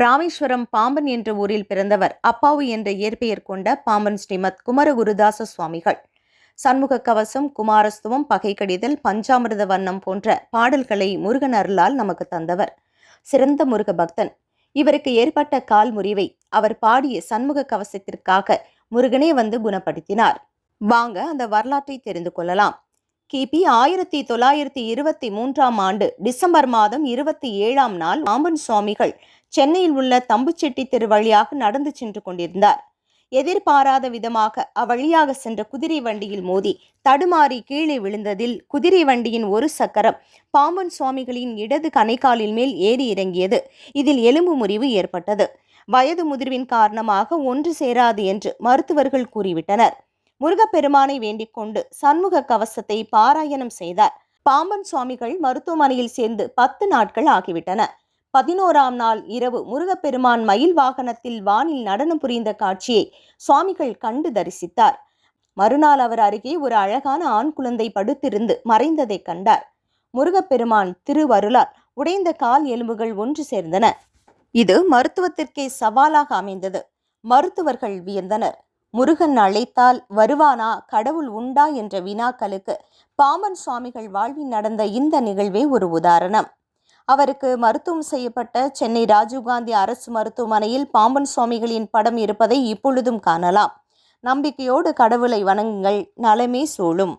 ராமேஸ்வரம் பாம்பன் என்ற ஊரில் பிறந்தவர் அப்பாவு என்ற இயற்பெயர் கொண்ட பாம்பன் ஸ்ரீமத் குமரகுருதாச சுவாமிகள். சண்முக கவசம், குமாரஸ்துவம், பகை கடிதல், பஞ்சாமிர்த வண்ணம் போன்ற பாடல்களை முருகன் அருளால் நமக்கு தந்தவர். சிறந்த முருக பக்தன். இவருக்கு ஏற்பட்ட கால் முறிவை அவர் பாடிய சண்முக கவசத்திற்காக முருகனே வந்து குணப்படுத்தினார். வாங்க அந்த வரலாற்றை தெரிந்து கொள்ளலாம். கிபி 1923ஆம் ஆண்டு டிசம்பர் மாதம் 27ஆம் நாள் பாம்பன் சுவாமிகள் சென்னையில் உள்ள தம்புச்செட்டி தெரு வழியாக நடந்து சென்று கொண்டிருந்தார். எதிர்பாராத விதமாக அவ்வழியாக சென்ற குதிரை வண்டியில் மோதி தடுமாறி கீழே விழுந்ததில் குதிரை வண்டியின் ஒரு சக்கரம் பாம்பன் சுவாமிகளின் இடது கணைக்காலின் மேல் ஏறி இறங்கியது. இதில் எலும்பு முறிவு ஏற்பட்டது. வயது முதிர்வின் காரணமாக ஒன்று சேராது என்று மருத்துவர்கள் கூறிவிட்டனர். முருகப்பெருமானை வேண்டிக் கொண்டு சண்முக கவசத்தை பாராயணம் செய்தார். பாம்பன் சுவாமிகள் மருத்துவமனையில் சேர்ந்து 10 நாட்கள் ஆகிவிட்டன. 11ஆம் நாள் இரவு முருகப்பெருமான் மயில் வாகனத்தில் வானில் நடனம் புரிந்த காட்சியை சுவாமிகள் கண்டு தரிசித்தார். மறுநாள் அவர் அருகே ஒரு அழகான ஆண் குழந்தை படுத்திருந்து மறைந்ததை கண்டார். முருகப்பெருமான் திருவருளால் உடைந்த கால் எலும்புகள் ஒன்று சேர்ந்தன. இது மருத்துவத்திற்கே சவாலாக அமைந்தது. மருத்துவர்கள் வியந்தனர். முருகன் அழைத்தால் வருவானா, கடவுள் உண்டா என்ற வினாக்களுக்கு பாம்பன் சுவாமிகள் வாழ்வில் நடந்த இந்த நிகழ்வே ஒரு உதாரணம். அவருக்கு மருத்துவம் செய்யப்பட்ட சென்னை ராஜீவ்காந்தி அரசு மருத்துவமனையில் பாம்பன் சுவாமிகளின் படம் இருப்பதை இப்பொழுதும் காணலாம். நம்பிக்கையோடு கடவுளை வணங்குங்கள், நலமே சூழும்.